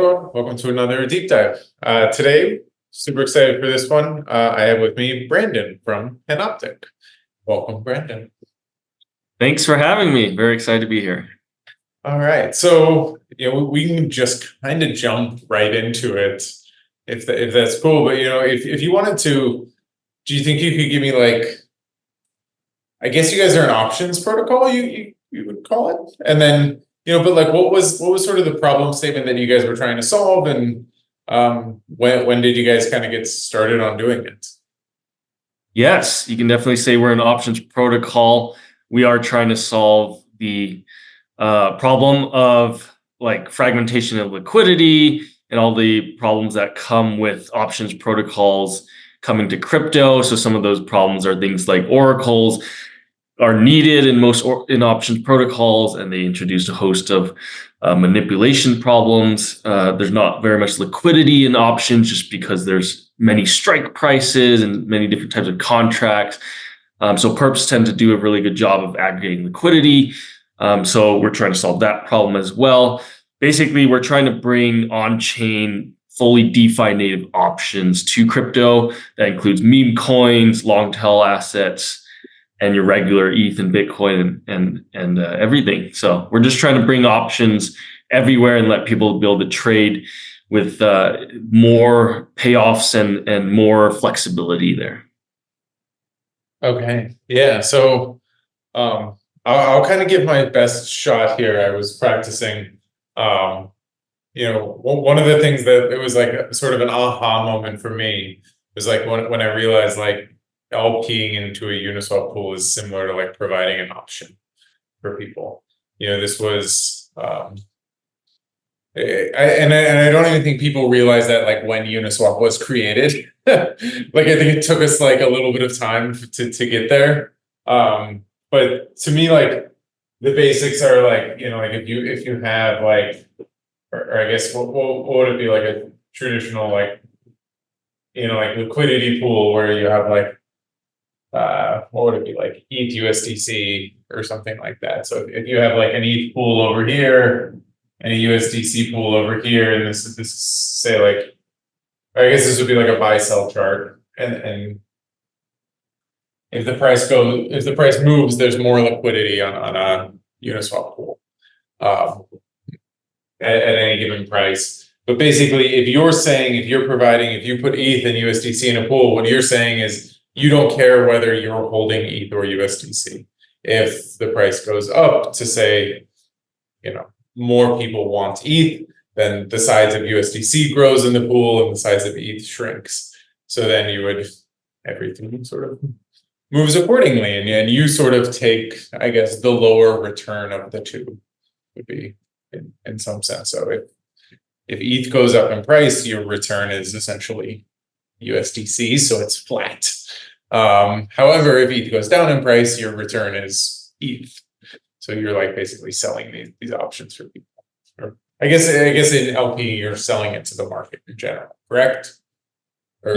everyone, welcome to another deep dive. Today, super excited for this one. I have with me Brandon from Panoptic. Welcome, Brandon. Thanks for having me. Very excited to be here. All right, so we can just kind of jump right into it, if that's cool. But if you wanted to, do you think you could give me I guess you guys are an options protocol, you would call it, and then. But what was sort of the problem statement that you guys were trying to solve, and when did you guys kind of get started on doing it? Yes, you can definitely say we're an options protocol. We are trying to solve the problem of fragmentation of liquidity and all the problems that come with options protocols coming to crypto. So some of those problems are things like oracles are needed in most options protocols, and they introduced a host of manipulation problems. There's not very much liquidity in options just because there's many strike prices and many different types of contracts. So perps tend to do a really good job of aggregating liquidity. So we're trying to solve that problem as well. Basically, we're trying to bring on-chain fully DeFi native options to crypto. That includes meme coins, long tail assets, and your regular ETH and Bitcoin and everything. So we're just trying to bring options everywhere and let people be able to trade with more payoffs and more flexibility there. Okay, yeah. So I'll kind of give my best shot here. I was practicing. One of the things that it was sort of an aha moment for me was when I realized LPing into a Uniswap pool is similar to providing an option for people. This was, I don't even think people realize that when Uniswap was created. I think it took us a little bit of time to get there. But to me, the basics are if you have or I guess what would it be, a traditional liquidity pool where you have what would it be, ETH USDC or something like that. So if you have an ETH pool over here and a USDC pool over here, and this say I guess this would be a buy sell chart, and if the price moves, there's more liquidity on a Uniswap pool at any given price. But basically, if you put ETH and USDC in a pool, what you're saying is you don't care whether you're holding ETH or USDC. If the price goes up to say, more people want ETH, then the size of USDC grows in the pool and the size of ETH shrinks. So then everything sort of moves accordingly, and you sort of take, I guess, the lower return of the two would be in some sense. So if ETH goes up in price, your return is essentially USDC, so it's flat. However, if ETH goes down in price, your return is ETH. So you're basically selling these options for people. Or I guess in LP you're selling it to the market in general, correct?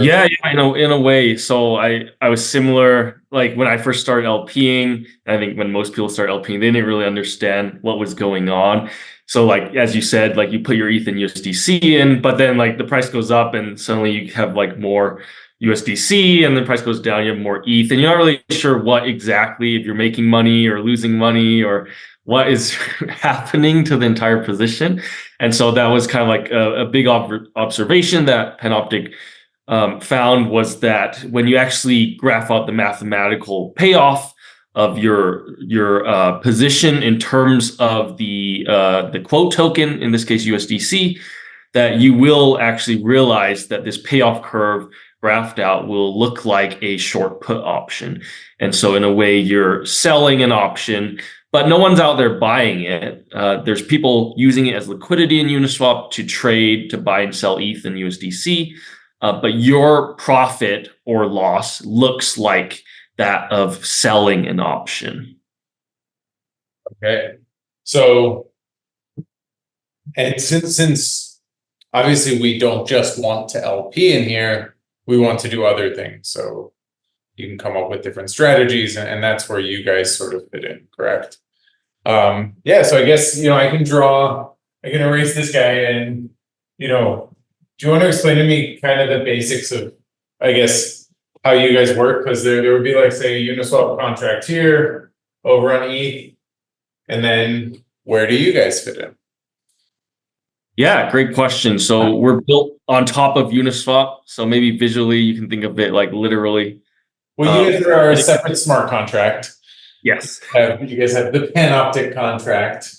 Yeah, I know, in a way. So I was similar, when I first started LPing. I think when most people start LPing, they didn't really understand what was going on. So as you said, you put your ETH and USDC in, but then the price goes up and suddenly you have more USDC, and the price goes down, you have more ETH, and you're not really sure what exactly, if you're making money or losing money or what is happening to the entire position. And so that was kind of a big observation that Panoptic found, was that when you actually graph out the mathematical payoff of your position in terms of the quote token, in this case USDC, that you will actually realize that this payoff curve graphed out will look like a short put option. And so in a way, you're selling an option, but no one's out there buying it. There's people using it as liquidity in Uniswap to trade, to buy and sell ETH and USDC. But your profit or loss looks like that of selling an option. Okay. So, and since obviously we don't just want to LP in here, we want to do other things. So you can come up with different strategies, and that's where you guys sort of fit in, correct? Yeah, so I guess, I can erase this guy, and you know, do you want to explain to me kind of the basics of, I guess, how you guys work? Because there would be like, say, a Uniswap contract here over on ETH, and then where do you guys fit in? Yeah, great question. So we're built on top of Uniswap. So maybe visually you can think of it like literally. Well, you guys are a separate smart contract. Yes. You guys have the Panoptic contract,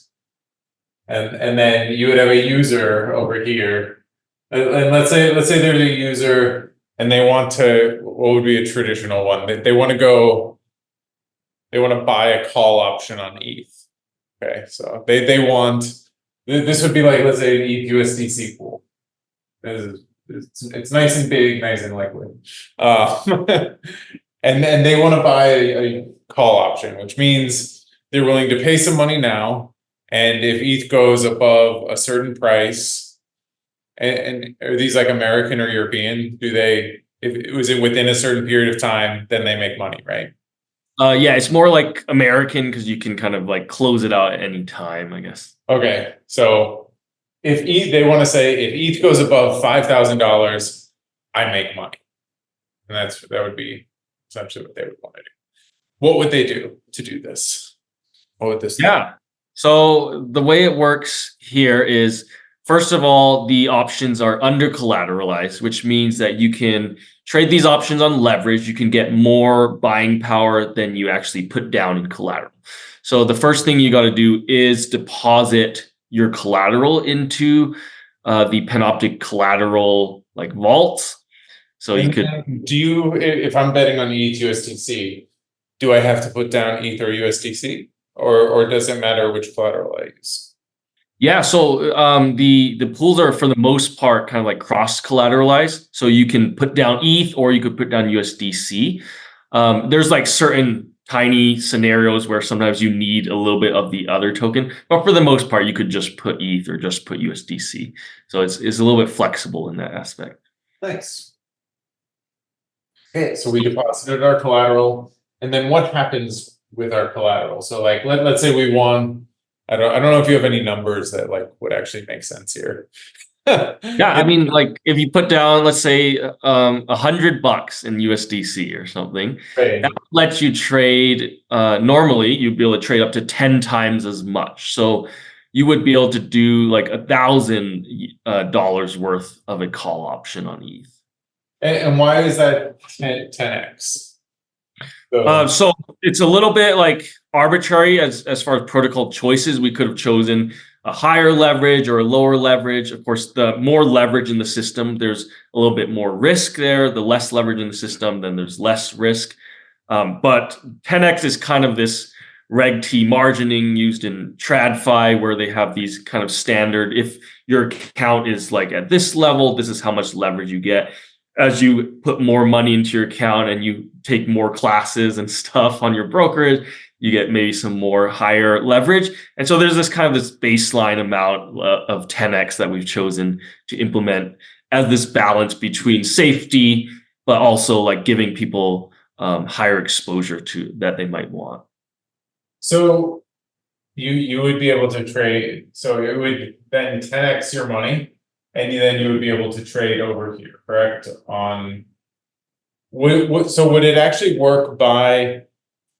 and then you would have a user over here. And let's say they're the user and they want to, what would be a traditional one? They want to go, they want to buy a call option on ETH. Okay, so they want, this would be like, let's say, an ETH USDC pool. It's nice and big, nice and liquid. And then they want to buy a call option, which means they're willing to pay some money now. And if ETH goes above a certain price, and are these like American or European? Do they, if it was within a certain period of time, then they make money, right? Yeah, it's more like American because you can kind of like close it out at any time, I guess. Okay, so if ETH, they want to say if ETH goes above $5,000, I make money, and that would be essentially what they would want to do. What would they do to do this? What would this? Yeah. So the way it works here is, first of all, the options are under collateralized, which means that you can trade these options on leverage. You can get more buying power than you actually put down in collateral. So the first thing you got to do is deposit your collateral into the Panoptic collateral like vaults. So you could. Do you, if I'm betting on ETH USDC, do I have to put down ETH or USDC, or does it matter which collateral I use? Yeah, so the pools are for the most part kind of like cross collateralized. So you can put down ETH or you could put down USDC. There's like certain tiny scenarios where sometimes you need a little bit of the other token, but for the most part, you could just put ETH or just put USDC. So it's a little bit flexible in that aspect. Nice. Okay, so we deposited our collateral, and then what happens with our collateral? So like, let's say we won. I don't know if you have any numbers that like would actually make sense here. Yeah, I mean, like if you put down, let's say, $100 in USDC or something, Right. that lets you trade. Normally, you'd be able to trade up to 10 times as much. So you would be able to do like $1,000 worth of a call option on ETH. And why is that 10x? So it's a little bit like arbitrary as far as protocol choices. We could have chosen a higher leverage or a lower leverage. Of course, the more leverage in the system, there's a little bit more risk there. The less leverage in the system, then there's less risk. But 10x is kind of this Reg T margining used in TradFi, where they have these kind of standard, if your account is like at this level, this is how much leverage you get. As you put more money into your account and you take more classes and stuff on your brokerage, you get maybe some more higher leverage. And so there's this kind of this baseline amount of 10x that we've chosen to implement as this balance between safety, but also like giving people higher exposure to that they might want. So you would be able to trade, so it would then 10x your money, and then you would be able to trade over here, correct? So would it actually work by,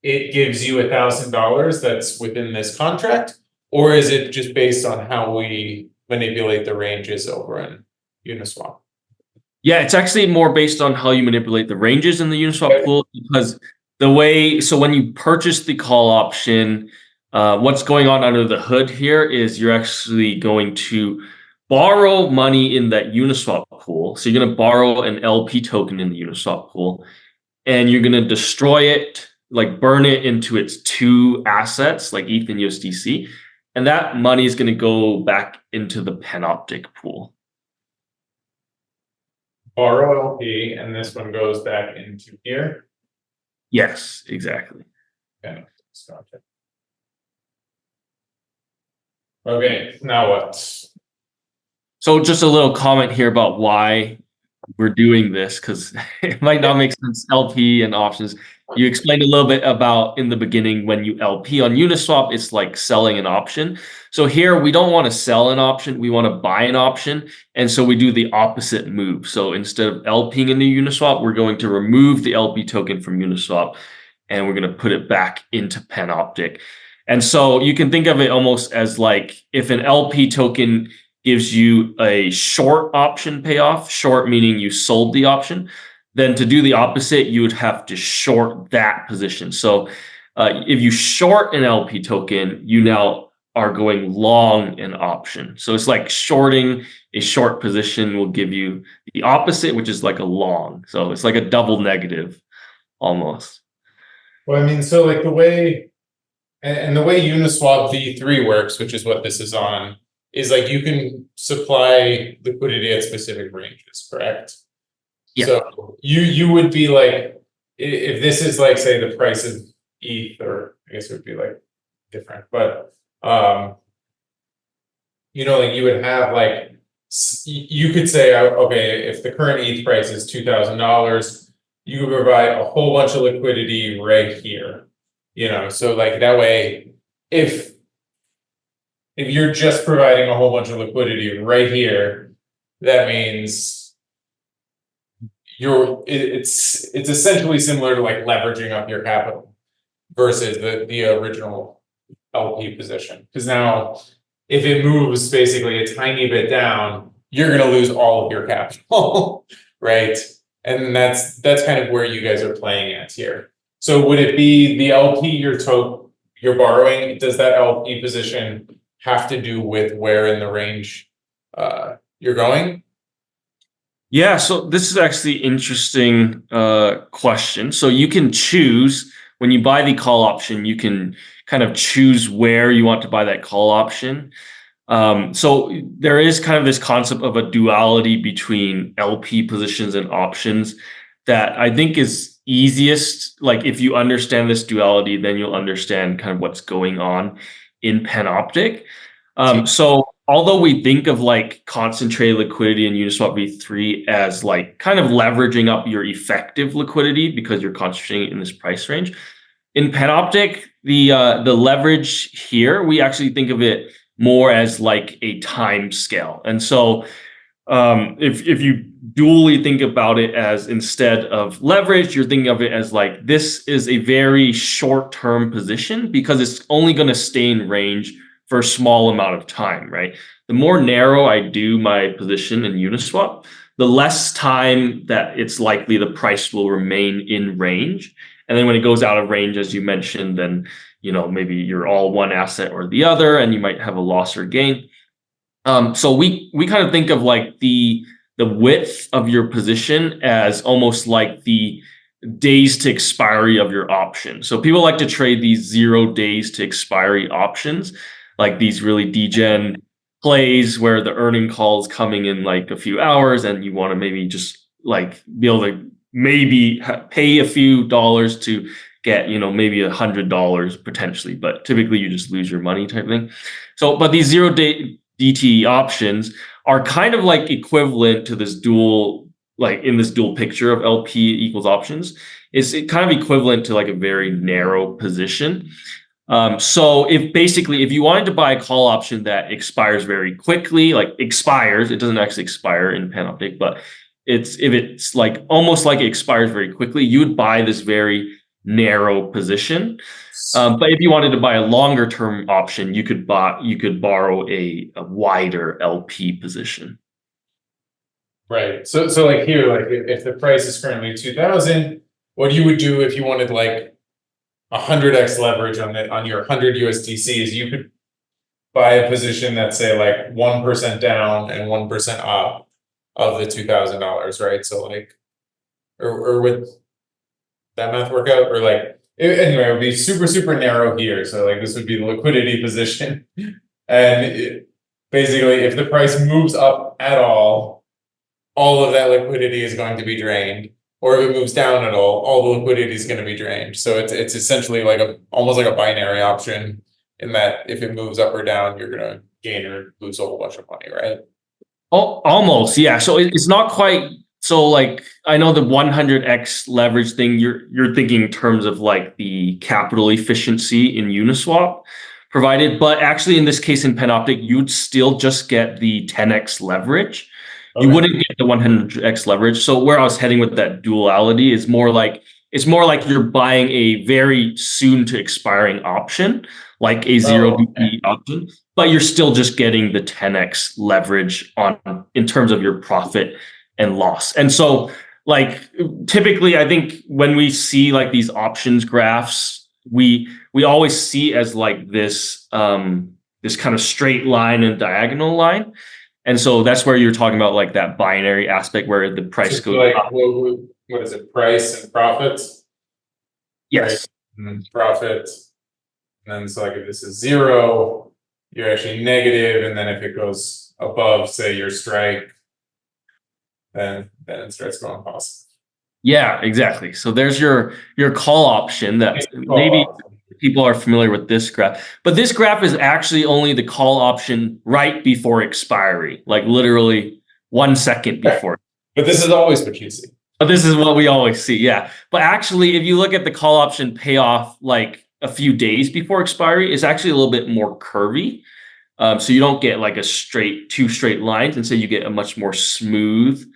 it gives you $1,000 that's within this contract, or is it just based on how we manipulate the ranges over in Uniswap? Yeah, it's actually more based on how you manipulate the ranges in the Uniswap pool, because the way, so when you purchase the call option, what's going on under the hood here is you're actually going to borrow money in that Uniswap pool. So you're going to borrow an LP token in the Uniswap pool, and you're going to destroy it, like burn it into its two assets, like ETH and USDC. And that money is going to go back into the Panoptic pool. Borrow LP, and this one goes back into here? Yes, exactly. Okay, okay, now what? So just a little comment here about why we're doing this because it might not make sense. LP and options. You explained a little bit about in the beginning when you LP on Uniswap, it's like selling an option. So here we don't want to sell an option, we want to buy an option. And so we do the opposite move. So instead of LPing into Uniswap, we're going to remove the LP token from Uniswap and we're going to put it back into Panoptic. And so you can think of it almost as like if an LP token gives you a short option payoff, short meaning you sold the option, then to do the opposite, you would have to short that position. So if you short an LP token, you now are going long an option. So it's like shorting a short position will give you the opposite, which is like a long. So it's like a double negative almost. Well, I mean, so like the way, and the way Uniswap v3 works, which is what this is on, is like you can supply liquidity at specific ranges, correct? Yeah. So you would be like, if this is like, say, the price of ETH, or I guess it would be like different, but you know, like you would have like, you could say, okay, if the current ETH price is $2,000, you could provide a whole bunch of liquidity right here. You know, so like that way, if you're just providing a whole bunch of liquidity right here, that means it's essentially similar to like leveraging up your capital versus the original LP position. Because now if it moves basically a tiny bit down, you're gonna lose all of your capital, right? And that's kind of where you guys are playing at here. So would it be the LP you're borrowing? Does that LP position have to do with where in the range you're going? Yeah, so this is actually interesting question. So you can choose when you buy the call option, you can kind of choose where you want to buy that call option. So there is kind of this concept of a duality between LP positions and options that I think is easiest. Like if you understand this duality, then you'll understand kind of what's going on in Panoptic. So although we think of like concentrated liquidity in Uniswap v3 as like kind of leveraging up your effective liquidity because you're concentrating it in this price range, in Panoptic, the leverage here, we actually think of it more as like a time scale. And so if you dually think about it as instead of leverage, you're thinking of it as like this is a very short-term position because it's only going to stay in range for a small amount of time, right? The more narrow I do my position in Uniswap, the less time that it's likely the price will remain in range. And then when it goes out of range, as you mentioned, then you know maybe you're all one asset or the other, and you might have a loss or gain. So we kind of think of like the width of your position as almost like the days to expiry of your option. So people like to trade these 0 days to expiry options, like these really degen plays where the earning call is coming in like a few hours, and you want to maybe just like be able to maybe pay a few dollars to get, you know, maybe $100 potentially, but typically you just lose your money type thing. So, but these 0 day DTE options are kind of like equivalent to this dual, like in this dual picture of LP equals options, is it kind of equivalent to like a very narrow position. So if you wanted to buy a call option that expires very quickly, like expires, it doesn't actually expire in Panoptic, but if it's like almost like it expires very quickly, you would buy this very narrow position. But if you wanted to buy a longer term option, you could borrow a wider LP position. Right. So like here, like if the price is currently 2,000, what you would do if you wanted like 100x leverage on your 100 USDCs, you could buy a position that's say like 1% down and 1% up of the $2,000, right? So like, or would that math work out? Or like, anyway, it would be super narrow here. So like this would be the liquidity position. And basically if the price moves up at all of that liquidity is going to be drained. Or if it moves down at all the liquidity is going to be drained. So it's essentially like almost like a binary option in that if it moves up or down, you're going to gain or lose a whole bunch of money, right? Oh, almost, yeah. So it's not quite So like I know the 100x leverage thing, you're thinking in terms of like the capital efficiency in Uniswap provided, but actually in this case in Panoptic, you'd still just get the 10x leverage. You Okay. wouldn't get the 100x leverage. So where I was heading with that duality is more like it's more like you're buying a very soon to expiring option, like a zero Oh, okay. DP option, but you're still just getting the 10x leverage on in terms of your profit and loss. And so like typically I think when we see like these options graphs, we always see as like this kind of straight line and diagonal line. And so that's where you're talking about like that binary aspect where the price So goes like, up. what is it? Price and profits, right? Yes. And then profit, and then so like if this is zero, you're actually negative, and then if it goes above, say your strike, then it starts going positive. Yeah, exactly. So there's your call option that It's maybe called- people are familiar with this graph, but this graph is actually only the call option right before expiry, like literally 1 second before. But this is always what you see. But this is what we always see, yeah. But actually, if you look at the call option payoff like a few days before expiry, it's actually a little bit more curvy. So you don't get like a two straight lines, and so you get a much more smooth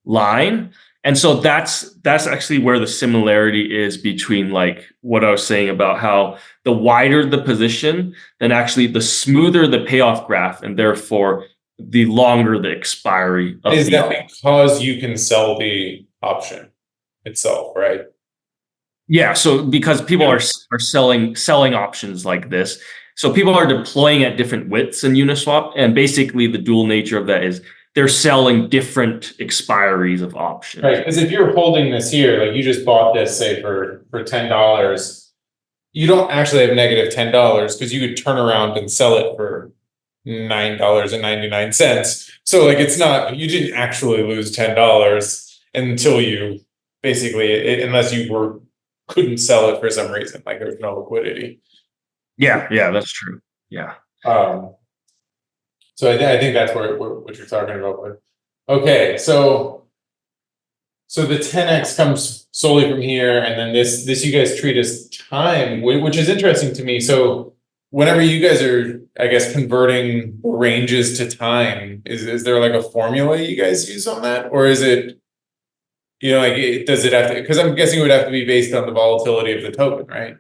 line. And so that's actually where the similarity is between like what I was saying about how the wider the position, then actually the smoother the payoff graph, and therefore the longer the expiry of Is the that because you can sell the option itself, right? Yeah, so because people are selling options like this, so people are deploying at different widths in Uniswap, and basically the dual nature of that is they're selling different expiries of options. Right, because if you're holding this here, like you just bought this, say for $10, you don't actually have negative $10 because you could turn around and sell it for $9.99. So like it's not, you didn't actually lose $10 until you basically, unless you couldn't sell it for some reason, like there's no liquidity. Yeah, that's true. Yeah. So I think that's what you're talking about. But okay, so the 10x comes solely from here, and then this you guys treat as time, which is interesting to me. So whenever you guys are, I guess, converting ranges to time, is there like a formula you guys use on that, or is it, like does it have to? Because I'm guessing it would have to be based on the volatility of the token, right?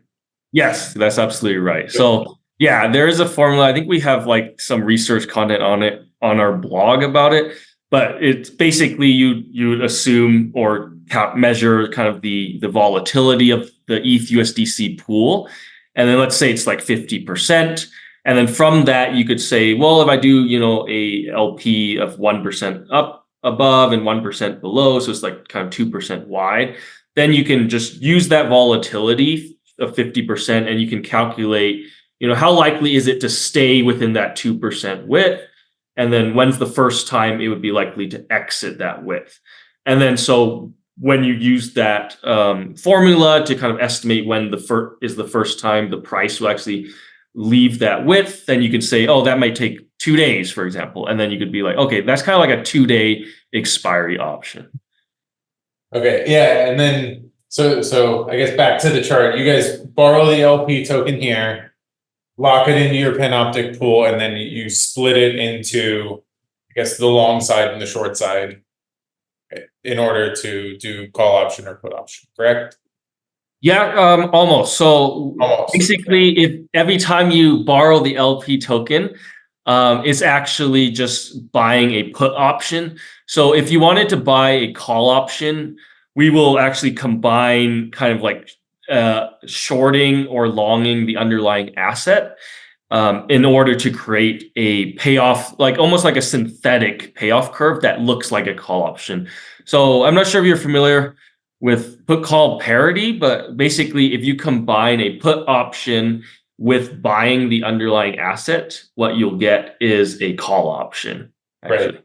Yes, that's absolutely right. So yeah, there is a formula. I think we have like some research content on it on our blog about it, but it's basically you would assume or measure kind of the volatility of the ETH USDC pool, and then let's say it's like 50%, and then from that you could say, well, if I do a LP of 1% up above and 1% below, so it's like kind of 2% wide, then you can just use that volatility of 50% and you can calculate how likely is it to stay within that 2% width, and then when's the first time it would be likely to exit that width. And then so when you use that formula to kind of estimate when the first time the price will actually leave that width, then you can say, oh, that might take 2 days, for example, and then you could be like, okay, that's kind of like a 2-day expiry option. Okay, yeah, and then so I guess back to the chart, you guys borrow the LP token here, lock it into your Panoptic pool, and then you split it into, I guess, the long side and the short side in order to do call option or put option, correct? Yeah, almost. So Almost. basically, if every time you borrow the LP token, it's actually just buying a put option. So if you wanted to buy a call option, we will actually combine kind of like shorting or longing the underlying asset in order to create a payoff, like almost like a synthetic payoff curve that looks like a call option. So I'm not sure if you're familiar with put call parity, but basically if you combine a put option with buying the underlying asset, what you'll get is a call option. Actually. Right.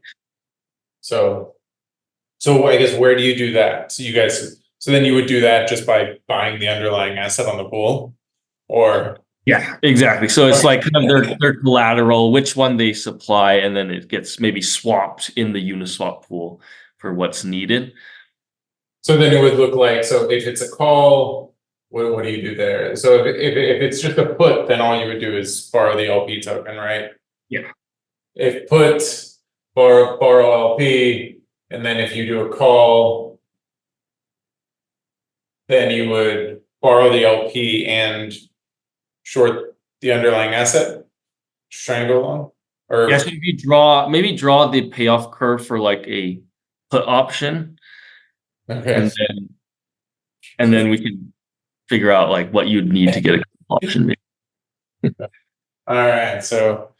So I guess where do you do that? So then you would do that just by buying the underlying asset on the pool, or Yeah, exactly. So it's like kind of their collateral, which one they supply, and then it gets maybe swapped in the Uniswap pool for what's needed. So then it would look like, so if it's a call, what do you do there? So if it's just a put, then all you would do is borrow the LP token, right? Yeah. If put, borrow LP, and then if you do a call, then you would borrow the LP and short the underlying asset, triangle along, or Yeah, so if you maybe draw the payoff curve for like a put option, okay. and then we can figure out like what you'd need to get a call option. All right, so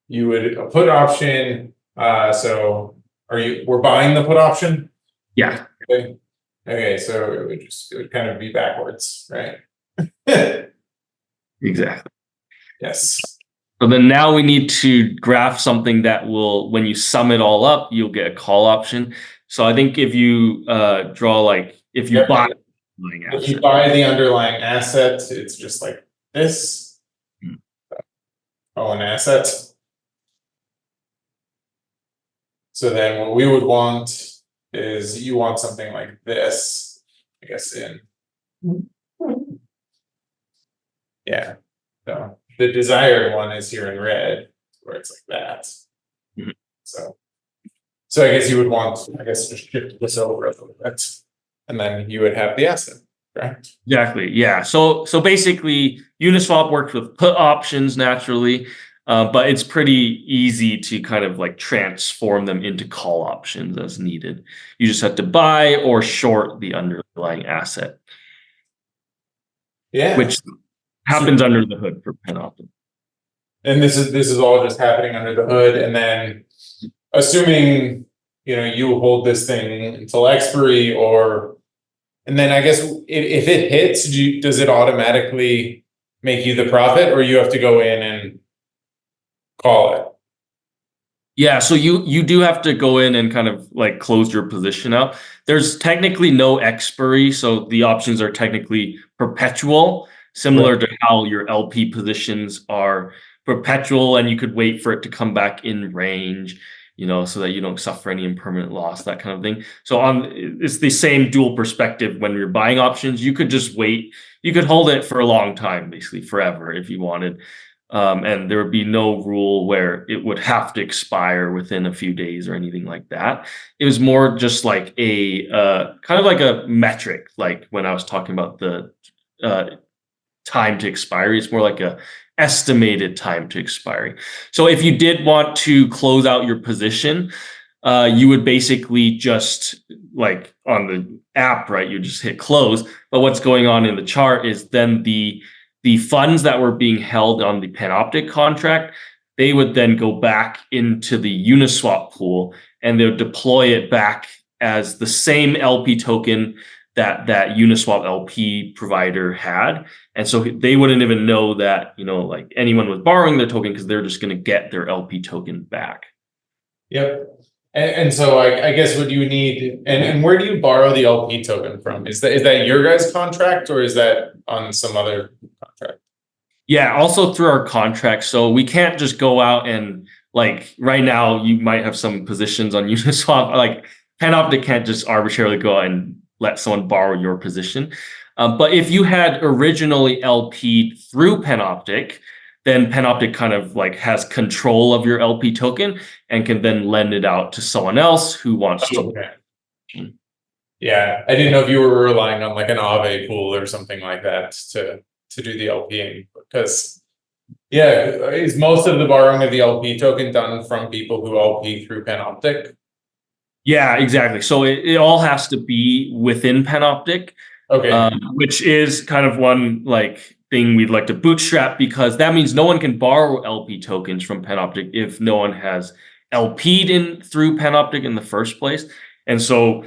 you would a put option. So we're buying the put option? Yeah. Okay. Okay, so it would kind of be backwards, right? Exactly. Yes. So then now we need to graph something that will, when you sum it all up, you'll get a call option. So I think if you draw like, if you buy the underlying asset, it's just like this. Oh, an asset. So then what we would want is you want something like this, I guess yeah. So the desired one is here in red, where it's like that. So I guess you would want, just shift this over a little bit, and then you would have the asset, correct? Exactly. Yeah. So basically, Uniswap works with put options naturally, but it's pretty easy to kind of like transform them into call options as needed. You just have to buy or short the underlying asset. Yeah. Which happens under the hood for Panoptic. And this is all just happening under the hood, and then assuming you hold this thing until expiry, and then I guess if it hits, does it automatically make you the profit, or you have to go in and call it? Yeah, so you do have to go in and kind of like close your position out. There's technically no expiry, so the options are technically perpetual, similar to how your LP positions are perpetual, and you could wait for it to come back in range, so that you don't suffer any impermanent loss, that kind of thing. So it's the same dual perspective when you're buying options. You could just wait. You could hold it for a long time, basically forever if you wanted. And there would be no rule where it would have to expire within a few days or anything like that. It was more just like a kind of like a metric, like when I was talking about the time to expiry. It's more like a estimated time to expiry. So if you did want to close out your position, you would basically just like on the app, right? You just hit close. But what's going on in the chart is then the funds that were being held on the Panoptic contract, they would then go back into the Uniswap pool, and they would deploy it back as the same LP token that Uniswap LP provider had. And so they wouldn't even know that, like anyone was borrowing their token, because they're just going to get their LP token back. Yep. And so I guess what you need, and where do you borrow the LP token from? Is that your guys' contract, or is that on some other contract? Yeah, also through our contract. So we can't just go out and like right now you might have some positions on Uniswap. Like Panoptic can't just arbitrarily go out and let someone borrow your position. But if you had originally LP'd through Panoptic, then Panoptic kind of like has control of your LP token and can then lend it out to someone else who wants to. Okay. Yeah, I didn't know if you were relying on like an Aave pool or something like that to do the LPing, because is most of the borrowing of the LP token done from people who LP through Panoptic? Yeah, exactly. So it all has to be within Panoptic. Okay. Which is kind of one like thing we'd like to bootstrap, because that means no one can borrow LP tokens from Panoptic if no one has LP'd in through Panoptic in the first place. And so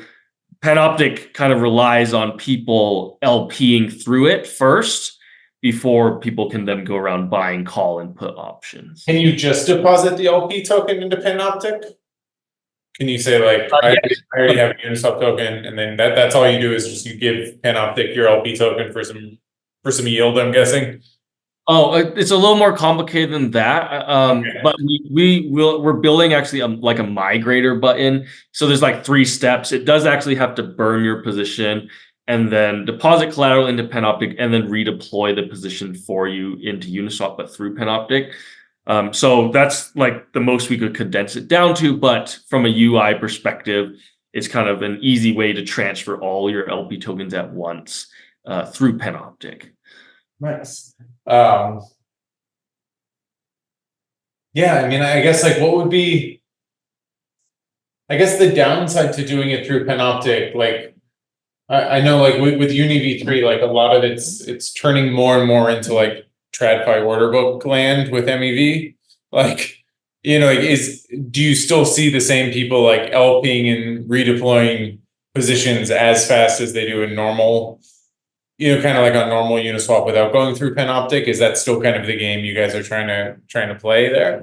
Panoptic kind of relies on people LPing through it first before people can then go around buying call and put options. Can you just deposit the LP token into Panoptic? Can you say like, I already have a Uniswap token, and then that's all you do is just you give Panoptic your LP token for some yield, I'm guessing? Oh, it's a little more complicated than that. Okay. But we're building actually like a migrator button. So there's like 3 steps. It does actually have to burn your position and then deposit collateral into Panoptic and then redeploy the position for you into Uniswap, but through Panoptic. So that's like the most we could condense it down to. But from a UI perspective, it's kind of an easy way to transfer all your LP tokens at once through Panoptic. Nice. Yeah, I mean, I guess like what would be, I guess the downside to doing it through Panoptic, like I know like with Uni V3, like a lot of it's turning more and more into like TradFi order book land with MEV. Like, you know, like do you still see the same people like LPing and redeploying positions as fast as they do in normal, you know, kind of like on normal Uniswap without going through Panoptic? Is that still kind of the game you guys are trying to play there?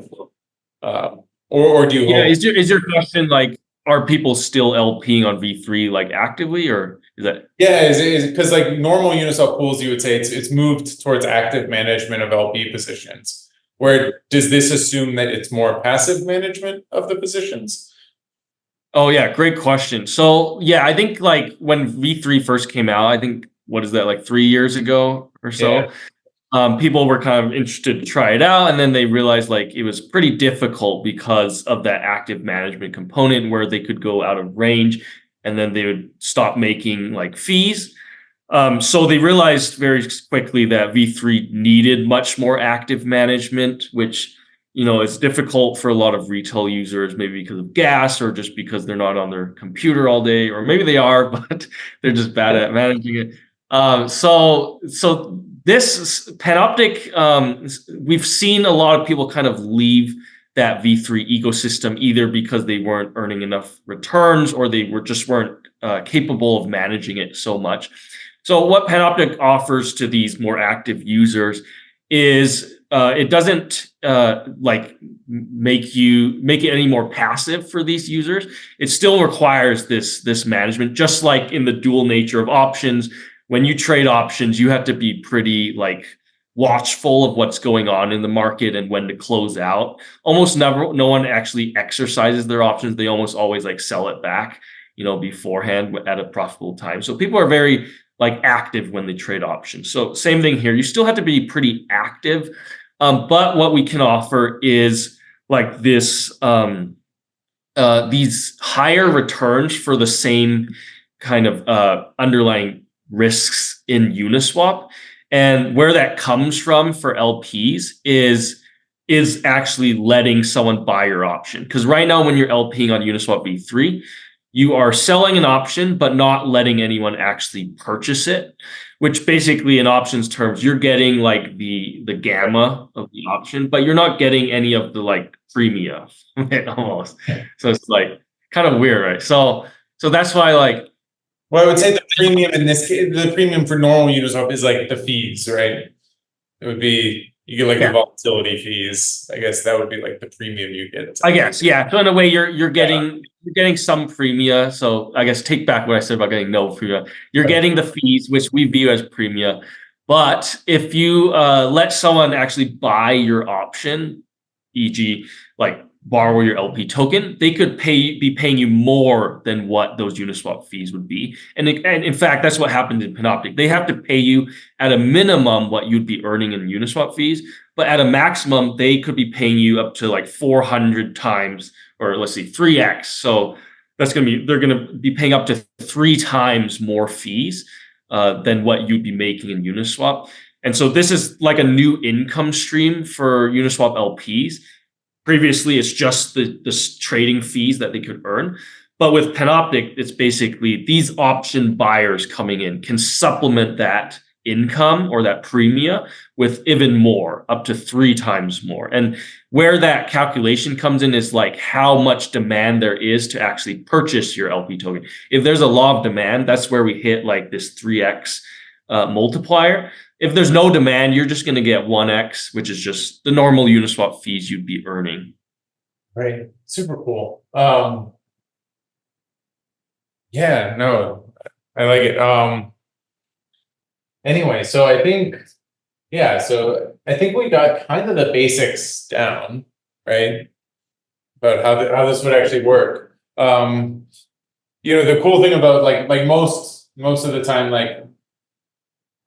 Or do you Yeah, hope? is your question like, are people still LPing on V3 like actively, or is that? Yeah, is because like normal Uniswap pools, you would say it's moved towards active management of LP positions. Where does this assume that it's more passive management of the positions? Oh yeah, great question. So yeah, I think like when V3 first came out, I think what is that, like 3 years ago or Yeah. so? People were kind of interested to try it out, and then they realized like it was pretty difficult because of that active management component where they could go out of range, and then they would stop making like fees. So they realized very quickly that V3 needed much more active management, which, you know, it's difficult for a lot of retail users, maybe because of gas or just because they're not on their computer all day, or maybe they are, but they're just bad at managing it. So this Panoptic, we've seen a lot of people kind of leave that V3 ecosystem either because they weren't earning enough returns or they weren't capable of managing it so much. So what Panoptic offers to these more active users is it doesn't like make it any more passive for these users. It still requires this management, just like in the dual nature of options. When you trade options, you have to be pretty like watchful of what's going on in the market and when to close out. Almost never, no one actually exercises their options. They almost always like sell it back, you know, beforehand at a profitable time. So people are very like active when they trade options. So same thing here. You still have to be pretty active, but what we can offer is like this these higher returns for the same kind of underlying risks in Uniswap. And where that comes from for LPs is actually letting someone buy your option. Because right now, when you're LPing on Uniswap V3, you are selling an option, but not letting anyone actually purchase it, which basically in options terms, you're getting like the gamma of the option, but you're not getting any of the like premium almost. So it's like kind of weird, right? So that's why like, Well, I would say the premium in this case, the premium for normal Uniswap is like the fees, right? It would be, you get like the yeah, volatility fees. I guess that would be like the premium you get. I guess, yeah. So in a way, you're getting some premia. So I guess take back what I said about getting no premia. You're getting the fees, which we view as premia. But if you let someone actually buy your option, e.g., like borrow your LP token, they could be paying you more than what those Uniswap fees would be. And in fact, that's what happened in Panoptic. They have to pay you at a minimum what you'd be earning in Uniswap fees, but at a maximum, they could be paying you up to like 400 times, or let's see, 3x. So they're going to be paying up to 3 times more fees than what you'd be making in Uniswap. And so this is like a new income stream for Uniswap LPs. Previously, it's just the trading fees that they could earn. But with Panoptic, it's basically these option buyers coming in can supplement that income or that premia with even more, up to 3 times more. And where that calculation comes in is like how much demand there is to actually purchase your LP token. If there's a law of demand, that's where we hit like this 3x multiplier. If there's no demand, you're just going to get 1x, which is just the normal Uniswap fees you'd be earning. Right. Super cool. Yeah, no, I like it. Anyway, so I think, yeah, so I think we got kind of the basics down, right? About how this would actually work. The cool thing about like most of the time,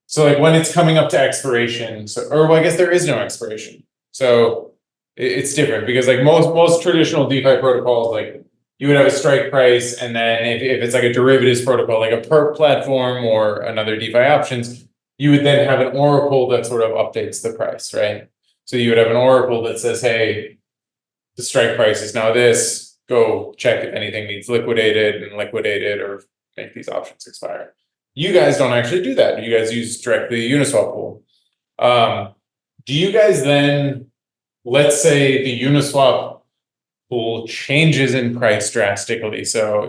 so like when it's coming up to expiration, well, I guess there is no expiration. So it's different because like most traditional DeFi protocols, like you would have a strike price, and then if it's like a derivatives protocol, like a perp platform or another DeFi options, you would then have an oracle that sort of updates the price, right? So you would have an oracle that says, hey, the strike price is now this, go check if anything needs liquidated or make these options expire. You guys don't actually do that. You guys use directly the Uniswap pool. Do you guys then, let's say the Uniswap pool changes in price drastically. So,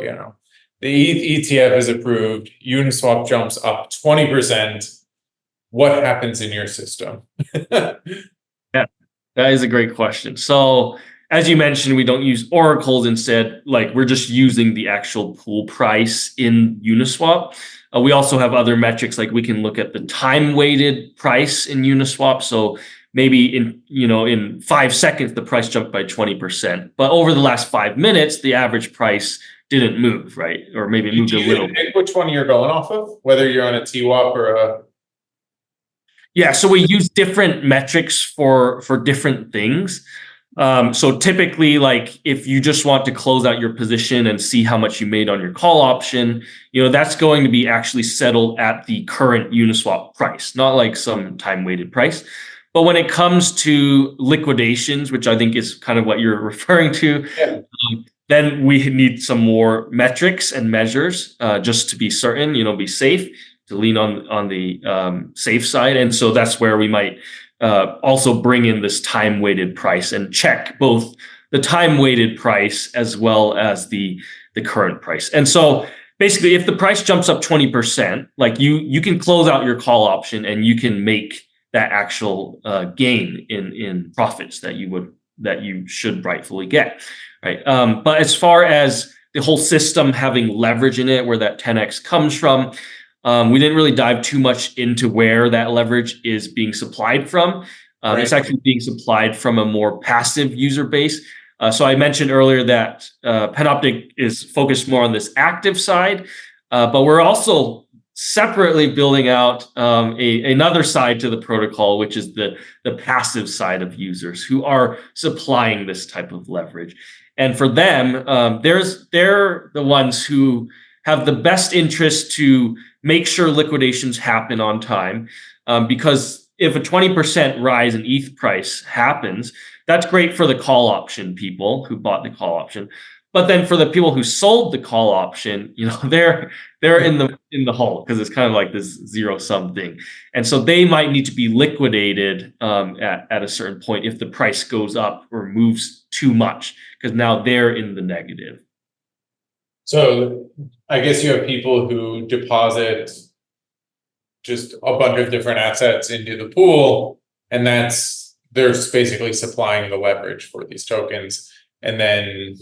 the ETH ETF is approved, Uniswap jumps up 20%. What happens in your system? Yeah, that is a great question. So as you mentioned, we don't use oracles. Instead, like we're just using the actual pool price in Uniswap. We also have other metrics, like we can look at the time weighted price in Uniswap. So maybe in 5 seconds, the price jumped by 20%. But over the last 5 minutes, the average price didn't move, right? Or maybe moved a little. Pick which one you're going off of, whether you're on a TWAP or a... Yeah, so we use different metrics for different things. So typically, like if you just want to close out your position and see how much you made on your call option, that's going to be actually settled at the current Uniswap price, not like some time weighted price. But when it comes to liquidations, which I think is kind of what you're referring to, Yeah. Then we need some more metrics and measures just to be certain, be safe, to lean on the safe side. And so that's where we might also bring in this time weighted price and check both the time weighted price as well as the current price. And so basically, if the price jumps up 20%, like you can close out your call option and you can make that actual gain in profits that you should rightfully get, right? But as far as the whole system having leverage in it, where that 10x comes from, we didn't really dive too much into where that leverage is being supplied from. Right. It's actually being supplied from a more passive user base. So I mentioned earlier that Panoptic is focused more on this active side, but we're also separately building out another side to the protocol, which is the passive side of users who are supplying this type of leverage. And for them, they're the ones who have the best interest to make sure liquidations happen on time, because if a 20% rise in ETH price happens, that's great for the call option people who bought the call option. But then for the people who sold the call option, they're in the hole, because it's kind of like this zero sum thing. And so they might need to be liquidated at a certain point if the price goes up or moves too much, because now they're in the negative. So I guess you have people who deposit just a bunch of different assets into the pool, and they're basically supplying the leverage for these tokens. And then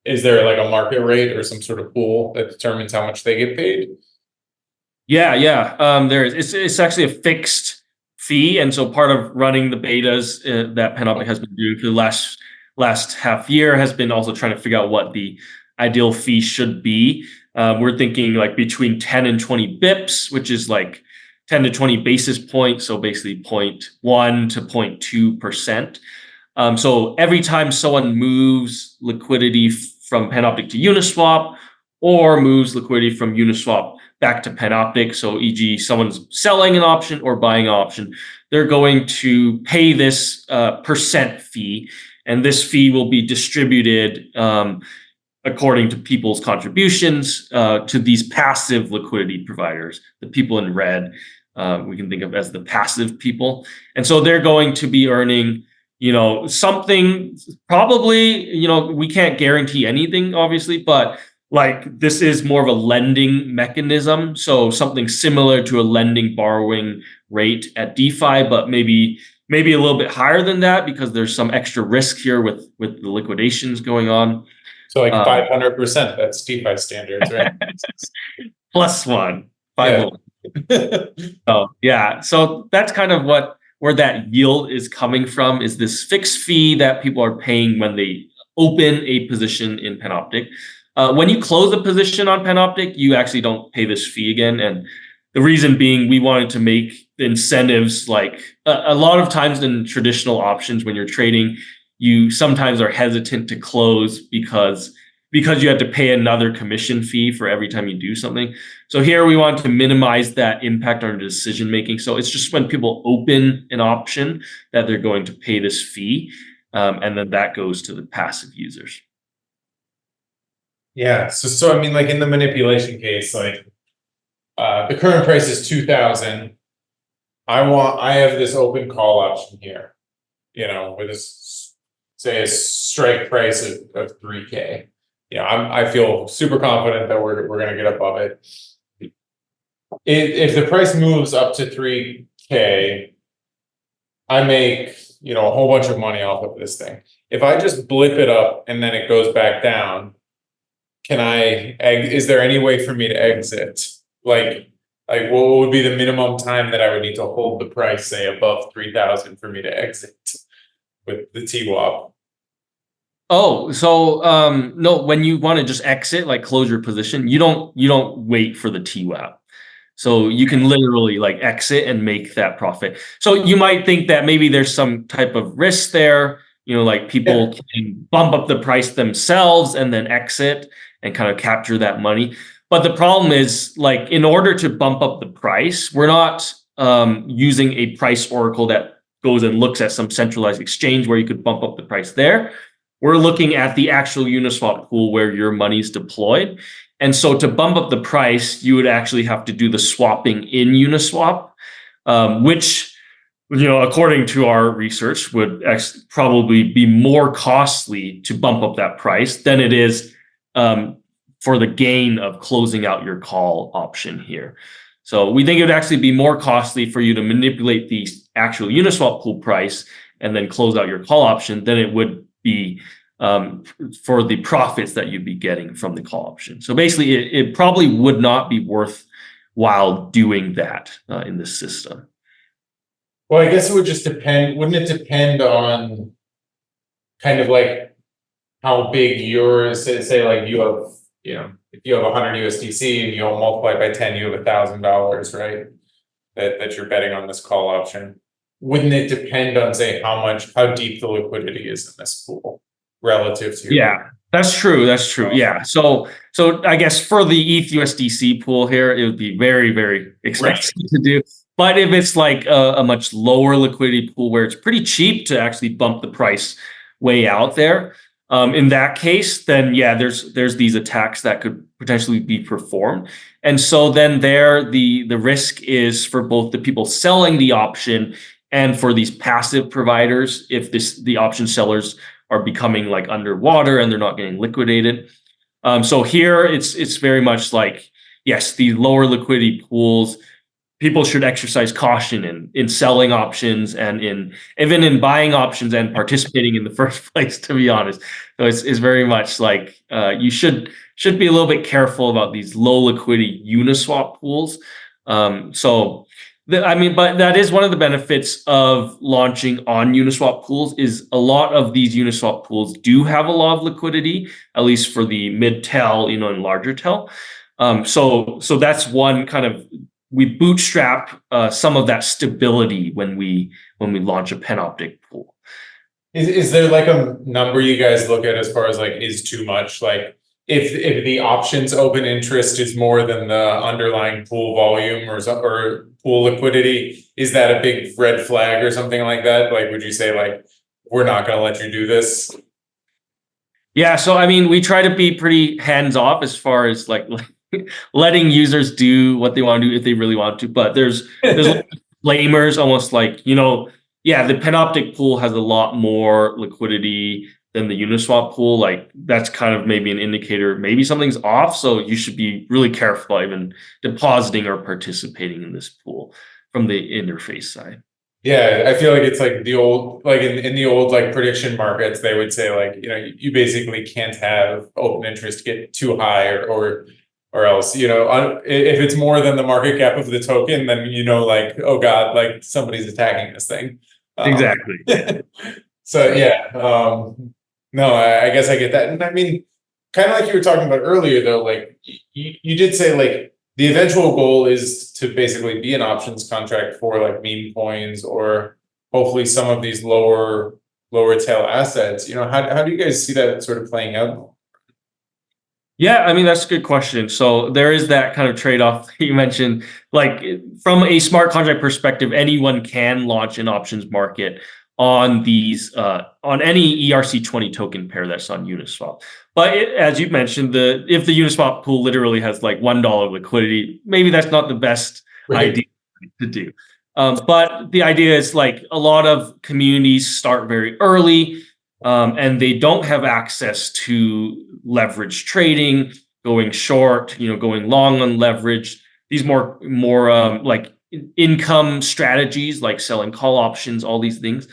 is there like a market rate or some sort of pool that determines how much they get paid? Yeah. There is. It's actually a fixed fee, and so part of running the betas that Panoptic has been doing for the last half year has been also trying to figure out what the ideal fee should be. We're thinking like between 10 and 20 bips, which is like 10 to 20 basis points, so basically 0.1 to 0.2%. So every time someone moves liquidity from Panoptic to Uniswap, or moves liquidity from Uniswap back to Panoptic, so e.g. someone's selling an option or buying an option, they're going to pay this percent fee, and this fee will be distributed according to people's contributions to these passive liquidity providers, the people in red, we can think of as the passive people. And so they're going to be earning something, probably, we can't guarantee anything, obviously, but like this is more of a lending mechanism. So something similar to a lending borrowing rate at DeFi, but maybe a little bit higher than that, because there's some extra risk here with the liquidations going on. So like 500%, that's DeFi standards, right? +1, 5. So yeah, so that's kind of what where that yield is coming from is this fixed fee that people are paying when they open a position in Panoptic. When you close a position on Panoptic, you actually don't pay this fee again. And the reason being, we wanted to make the incentives like a lot of times in traditional options when you're trading, you sometimes are hesitant to close because you have to pay another commission fee for every time you do something. So here we want to minimize that impact on decision making. So it's just when people open an option that they're going to pay this fee, and then that goes to the passive users. Yeah. So I mean, like in the manipulation case, like the current price is 2,000. I have this open call option here, with this, say, a strike price of 3K. I feel super confident that we're going to get above it. If the price moves up to 3K, I make, a whole bunch of money off of this thing. If I just blip it up and then it goes back down, is there any way for me to exit? Like what would be the minimum time that I would need to hold the price, say, above 3,000 for me to exit with the TWAP? Oh, so no, when you want to just exit, like close your position, you don't wait for the TWAP. So you can literally like exit and make that profit. So you might think that maybe there's some type of risk there, like people can bump up the price themselves and then exit and kind of capture that money. But the problem is, like, in order to bump up the price, we're not using a price oracle that goes and looks at some centralized exchange where you could bump up the price there. We're looking at the actual Uniswap pool where your money's deployed. And so to bump up the price, you would actually have to do the swapping in Uniswap, which, according to our research, would probably be more costly to bump up that price than it is for the gain of closing out your call option here. So we think it would actually be more costly for you to manipulate the actual Uniswap pool price and then close out your call option than it would be for the profits that you'd be getting from the call option. So basically, it probably would not be worthwhile doing that in this system. Well, I guess it would just depend. Wouldn't it depend on kind of like how big yours is? Say like you have, if you have 100 USDC and you multiply by 10, you have $1,000, right? That you're betting on this call option. Wouldn't it depend on, say, how deep the liquidity is in this pool relative to? Yeah, that's true. Yeah. So I guess for the ETH USDC pool here, it would be very, very expensive to do. But if it's like a much lower liquidity pool where it's pretty cheap to actually bump the price way out there, in that case, then yeah, there's these attacks that could potentially be performed. And so then the risk is for both the people selling the option and for these passive providers, if the option sellers are becoming like underwater and they're not getting liquidated. So here it's very much like, yes, the lower liquidity pools, people should exercise caution in selling options and even in buying options and participating in the first place, to be honest. So it's very much like you should be a little bit careful about these low liquidity Uniswap pools. But that is one of the benefits of launching on Uniswap pools is a lot of these Uniswap pools do have a lot of liquidity, at least for the mid-tail, and larger tail. So that's one kind of, we bootstrap some of that stability when we launch a Panoptic pool. Is there like a number you guys look at as far as like is too much? Like if the options open interest is more than the underlying pool volume or pool liquidity, is that a big red flag or something like that? Like, would you say like, we're not going to let you do this? Yeah. So, I mean, we try to be pretty hands off as far as like letting users do what they want to do if they really want to. But there's flamers almost like, yeah, the Panoptic pool has a lot more liquidity than the Uniswap pool. Like that's kind of maybe an indicator, maybe something's off. So you should be really careful even depositing or participating in this pool from the interface side. Yeah, I feel like it's like the old, like in the old like prediction markets, they would say like, you basically can't have open interest get too high or or else, if it's more than the market cap of the token, then like, oh God, like somebody's attacking this thing. Exactly. So yeah, no, I guess I get that. And I mean, kind of like you were talking about earlier, though, like you did say like the eventual goal is to basically be an options contract for like meme coins or hopefully some of these lower tail assets. How do you guys see that sort of playing out? Yeah, I mean, that's a good question. So there is that kind of trade-off you mentioned. Like from a smart contract perspective, anyone can launch an options market on these on any ERC20 token pair that's on Uniswap. But as you mentioned, if the Uniswap pool literally has like $1 liquidity, maybe that's not the best idea to do. But the idea is like a lot of communities start very early. And they don't have access to leverage trading, going short, going long on leverage. These more like income strategies, like selling call options, all these things.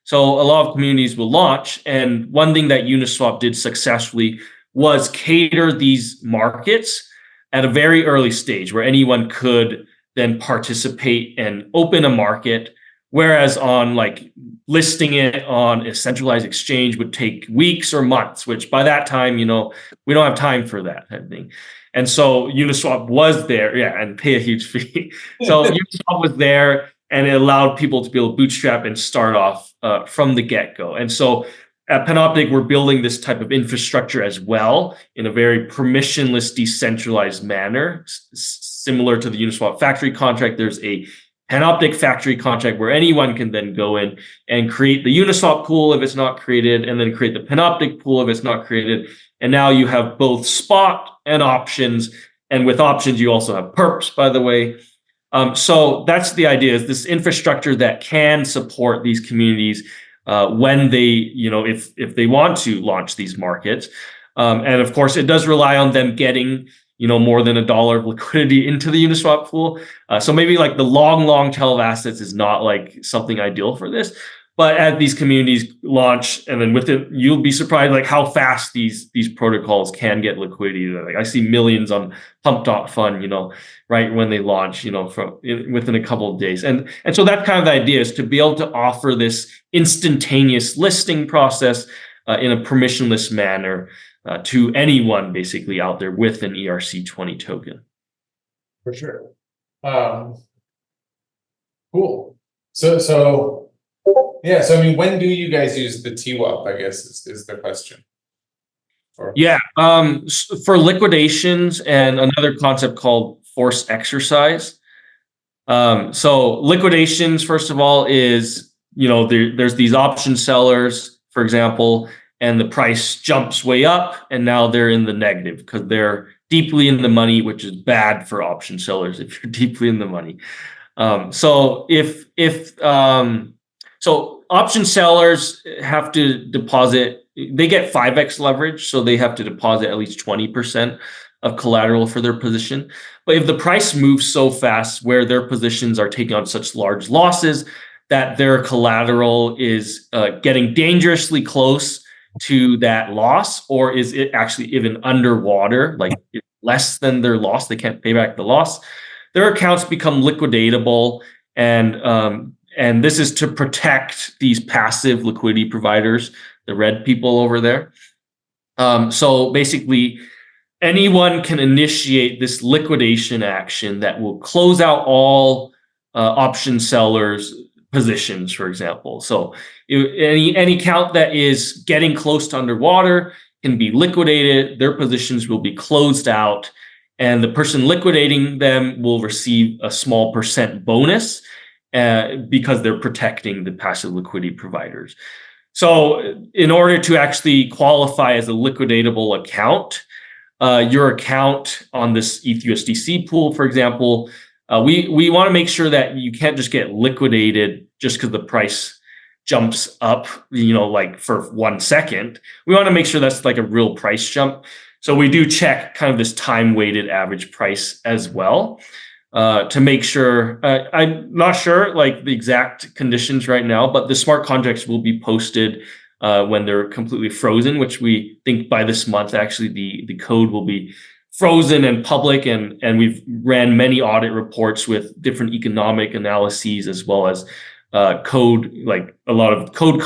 So a lot of communities will launch, and one thing that Uniswap did successfully was cater these markets at a very early stage, where anyone could then participate and open a market. Whereas on like listing it on a centralized exchange would take weeks or months, which by that time, we don't have time for that type of thing. And so Uniswap was there, and pay a huge fee. So Uniswap was there, and it allowed people to be able to bootstrap and start off from the get-go. And so at Panoptic, we're building this type of infrastructure as well in a very permissionless, decentralized manner, similar to the Uniswap factory contract. There's a Panoptic factory contract where anyone can then go in and create the Uniswap pool if it's not created, and then create the Panoptic pool if it's not created. And now you have both spot and options. And with options, you also have perps, by the way. So that's the idea, is this infrastructure that can support these communities when they, if they want to launch these markets. And of course, it does rely on them getting more than $1 of liquidity into the Uniswap pool. So maybe like the long tail of assets is not like something ideal for this. But as these communities launch, and then with it, you'll be surprised like how fast these protocols can get liquidity. Like I see millions on Pump.fun, right when they launch, within a couple of days. And so that's kind of the idea, is to be able to offer this instantaneous listing process in a permissionless manner to anyone basically out there with an ERC20 token. For sure. Cool. So yeah, so I mean, when do you guys use the TWAP, I guess is the question. For liquidations and another concept called forced exercise. So liquidations, first of all, is, there's these option sellers, for example, and the price jumps way up, and now they're in the negative because they're deeply in the money, which is bad for option sellers if you're deeply in the money. So option sellers have to deposit, they get 5x leverage, so they have to deposit at least 20% of collateral for their position. But if the price moves so fast where their positions are taking on such large losses that their collateral is getting dangerously close to that loss, or is it actually even underwater, like less than their loss, they can't pay back the loss, their accounts become liquidatable. And this is to protect these passive liquidity providers, the red people over there. So basically, anyone can initiate this liquidation action that will close out all option sellers' positions, for example. So any account that is getting close to underwater can be liquidated, their positions will be closed out, and the person liquidating them will receive a small percent bonus because they're protecting the passive liquidity providers. So in order to actually qualify as a liquidatable account, your account on this ETH/USDC pool, for example, we want to make sure that you can't just get liquidated just because the price jumps up, like for 1 second. We want to make sure that's like a real price jump. So we do check kind of this time-weighted average price as well to make sure. I'm not sure like the exact conditions right now, but the smart contracts will be posted when they're completely frozen, which we think by this month, actually, the code will be frozen and public, and we've ran many audit reports with different economic analyses, as well as code, like a lot of code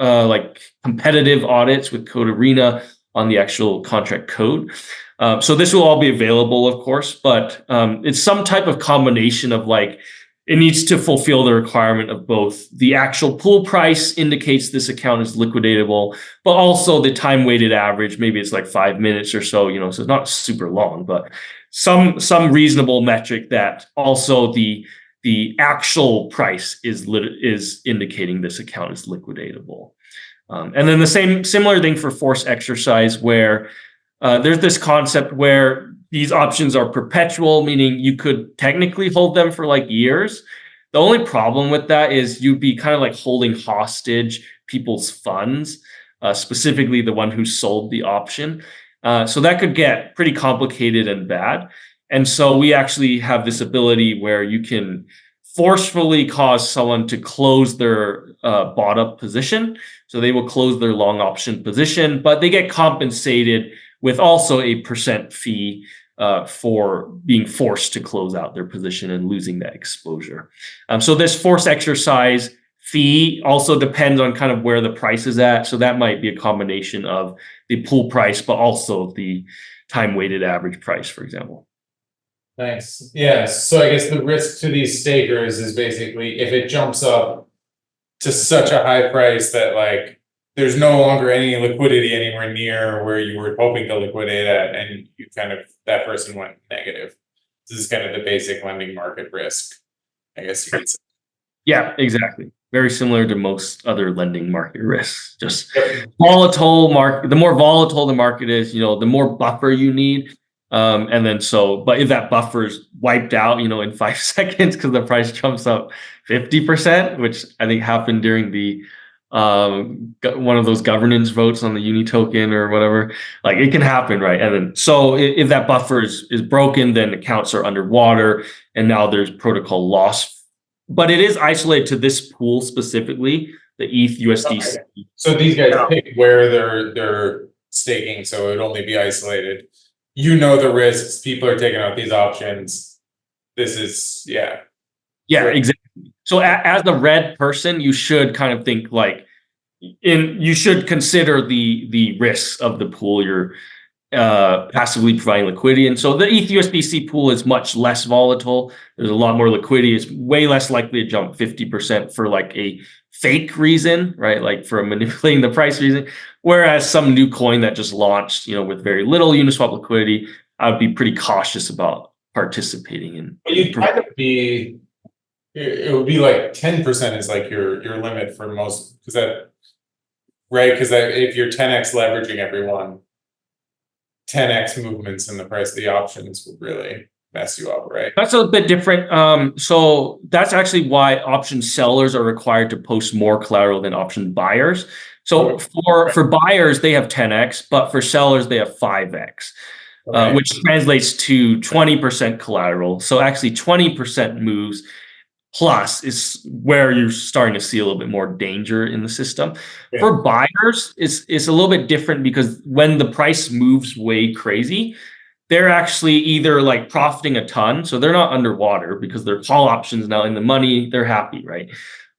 like competitive audits with Code Arena on the actual contract code. So this will all be available, of course, but it's some type of combination of like, it needs to fulfill the requirement of both the actual pool price indicates this account is liquidatable, but also the time weighted average. Maybe it's like 5 minutes or so, so it's not super long, but some reasonable metric that also the actual price is indicating this account is liquidatable. And then the similar thing for force exercise, where there's this concept where these options are perpetual, meaning you could technically hold them for like years. The only problem with that is you'd be kind of like holding hostage people's funds, specifically the one who sold the option. So that could get pretty complicated and bad. And so we actually have this ability where you can forcefully cause someone to close their bought up position. So they will close their long option position, but they get compensated with also a percent fee for being forced to close out their position and losing that exposure. So this force exercise fee also depends on kind of where the price is at. So that might be a combination of the pool price, but also the time weighted average price, for example. Nice. Yeah. So I guess the risk to these stakers is basically if it jumps up to such a high price that like there's no longer any liquidity anywhere near where you were hoping to liquidate at, and you kind of, that person went negative. This is kind of the basic lending market risk, I guess you could say. Yeah, exactly. Very similar to most other lending market risks. Just volatile market. The more volatile the market is, the more buffer you need. And then but if that buffer is wiped out, in 5 seconds because the price jumps up 50%, which I think happened during the one of those governance votes on the uni token or whatever, like it can happen, right? And then so if that buffer is broken, then accounts are underwater, and now there's protocol loss. But it is isolated to this pool specifically, the ETH USDC. Okay. So these guys pick where they're staking, so it would only be isolated. The risks, people are taking out these options. This is, yeah, exactly. So as the red person, you should kind of think like, you should consider the risks of the pool you're passively providing liquidity. And so the ETH USDC pool is much less volatile. There's a lot more liquidity. It's way less likely to jump 50% for like a fake reason, right? Like for manipulating the price reason. Whereas some new coin that just launched, with very little Uniswap liquidity, I would be pretty cautious about participating in. But you'd kind of be, it would be like 10% is like your limit for most, because that, right? Because if you're 10x leveraging everyone, 10x movements in the price of the options would really mess you up, right? That's a bit different. So that's actually why option sellers are required to post more collateral than option buyers. So for buyers, they have 10x, but for sellers, they have 5x, which translates to 20% collateral. So actually 20% moves plus is where you're starting to see a little bit more danger in the system. Yeah. For buyers, it's a little bit different because when the price moves way crazy, they're actually either like profiting a ton, so they're not underwater because their call options now in the money, they're happy, right?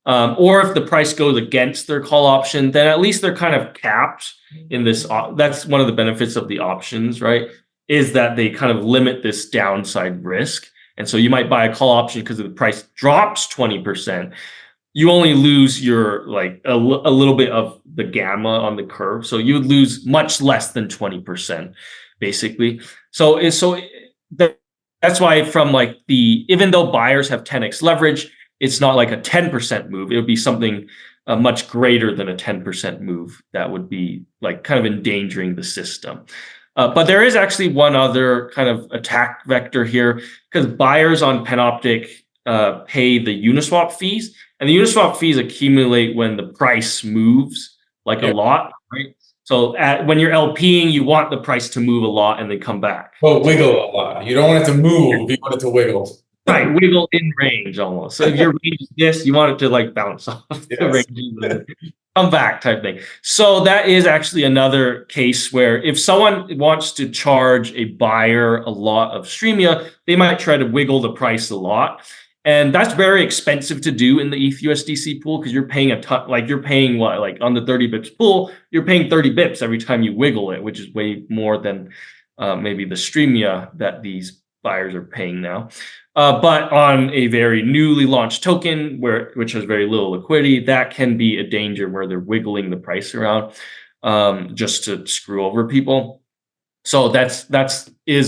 Or if the price goes against their call option, then at least they're kind of capped in this. That's one of the benefits of the options, right? Is that they kind of limit this downside risk. And so you might buy a call option because if the price drops 20%, you only lose your like a little bit of the gamma on the curve. So you would lose much less than 20%, basically. That's why from like even though buyers have 10x leverage, it's not like a 10% move. It would be something much greater than a 10% move that would be like kind of endangering the system. But there is actually one other kind of attack vector here, because buyers on Panoptic pay the Uniswap fees, and the Uniswap fees accumulate when the price moves like a lot, right? So when you're LPing, you want the price to move a lot and then come back. Well, wiggle a lot. You don't want it to move, you want it to wiggle. Right, wiggle in range almost. So if your range is this, you want it to like bounce off the Yes. range and come back type thing. So that is actually another case where if someone wants to charge a buyer a lot of Streamia, they might try to wiggle the price a lot. And that's very expensive to do in the ETH USDC pool because you're paying a ton, like you're paying what, like on the 30 bips pool, you're paying 30 bips every time you wiggle it, which is way more than maybe the Streamia that these buyers are paying now. But on a very newly launched token, which has very little liquidity, that can be a danger where they're wiggling the price around just to screw over people. So that's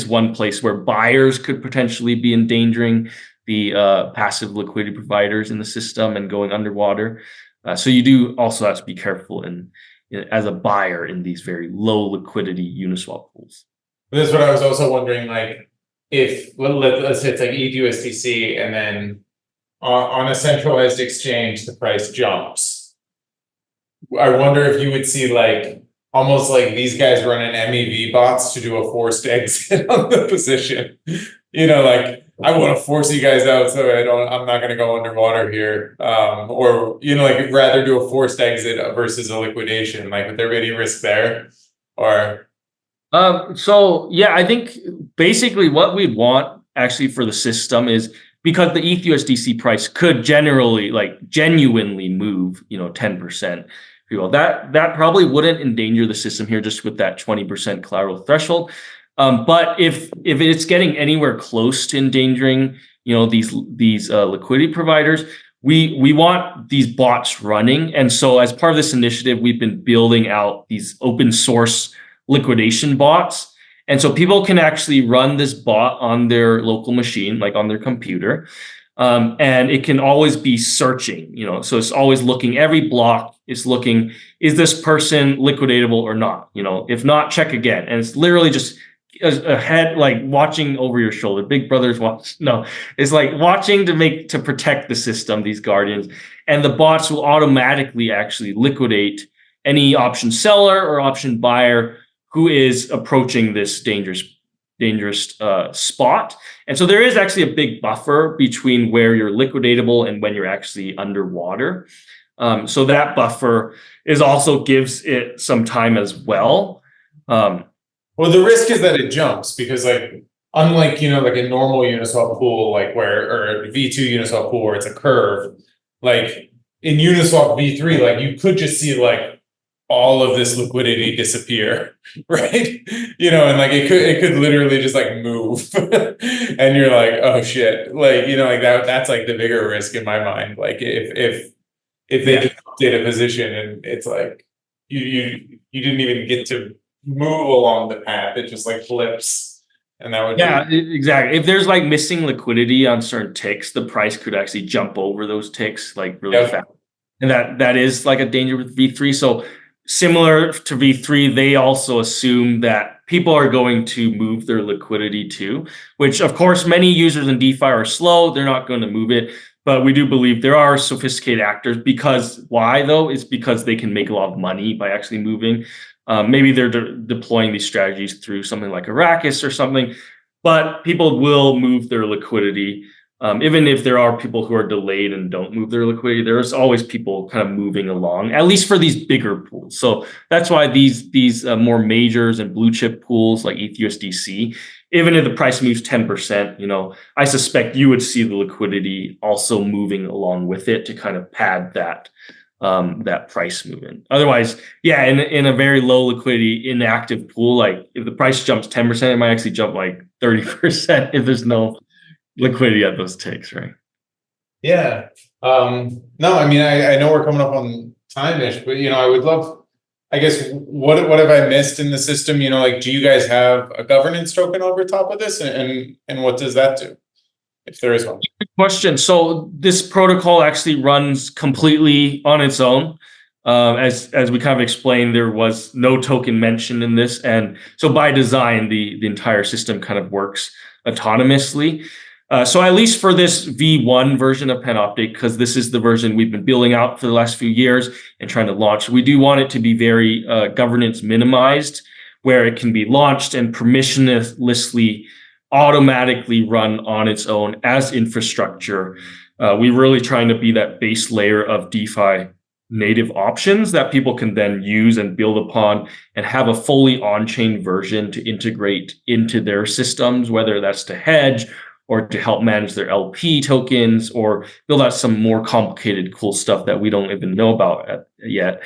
one place where buyers could potentially be endangering the passive liquidity providers in the system and going underwater. So you do also have to be careful as a buyer in these very low liquidity Uniswap pools. This is what I was also wondering, like, if let's say it's like ETH USDC, and then on a centralized exchange the price jumps. I wonder if you would see like almost like these guys running MEV bots to do a forced exit on the position. You know, like I want to force you guys out so I'm not going to go underwater here. Or you know, like rather do a forced exit versus a liquidation. Like would there be any risk there? Or so yeah, I think basically what we'd want actually for the system is because the ETH USDC price could genuinely move, 10%. That probably wouldn't endanger the system here just with that 20% collateral threshold. But if it's getting anywhere close to endangering, these liquidity providers, we want these bots running. And so as part of this initiative, we've been building out these open source liquidation bots. And so people can actually run this bot on their local machine, like on their computer. And it can always be searching, so it's always looking, every block is looking, is this person liquidatable or not? If not, check again. And it's literally just a head, like watching over your shoulder. Big Brother's watch. No, it's like watching to protect the system, these guardians. And the bots will automatically actually liquidate any option seller or option buyer who is approaching this dangerous spot. And so there is actually a big buffer between where you're liquidatable and when you're actually underwater. So that buffer also gives it some time as well. Well, the risk is that it jumps because like unlike like a normal Uniswap pool, like or V2 Uniswap pool where it's a curve, like in Uniswap V3, like you could just see like all of this liquidity disappear, right? And like it could literally just like move and you're like, oh shit, like like that's like the bigger risk in my mind. Like if they just update a position and it's like you didn't even get to move along the path, it just like flips. And that would exactly. If there's like missing liquidity on certain ticks, the price could actually jump over those ticks like really fast. And that is like a danger with V3. So similar to V3, they also assume that people are going to move their liquidity too, which of course many users in DeFi are slow. They're not going to move it. But we do believe there are sophisticated actors because why though? It's because they can make a lot of money by actually moving. Maybe they're deploying these strategies through something like Arrakis or something, but people will move their liquidity. Even if there are people who are delayed and don't move their liquidity, there's always people kind of moving along, at least for these bigger pools. So that's why these more majors and blue chip pools like ETH USDC, even if the price moves 10%, I suspect you would see the liquidity also moving along with it to kind of pad that price movement. Otherwise, in a very low liquidity inactive pool, like if the price jumps 10%, it might actually jump like 30% if there's no liquidity at those ticks, right? Yeah. No, I mean, I know we're coming up on time-ish, but I would love, I guess, what have I missed in the system? Like, do you guys have a governance token over top of this, and what does that do, if there is one? Good question. So this protocol actually runs completely on its own. As we kind of explained, there was no token mentioned in this, and so by design, the entire system kind of works autonomously. So at least for this V1 version of Panoptic, because this is the version we've been building out for the last few years and trying to launch, we do want it to be very governance minimized, where it can be launched and permissionlessly automatically run on its own as infrastructure. We're really trying to be that base layer of DeFi native options that people can then use and build upon and have a fully on-chain version to integrate into their systems, whether that's to hedge or to help manage their LP tokens or build out some more complicated, cool stuff that we don't even know about yet.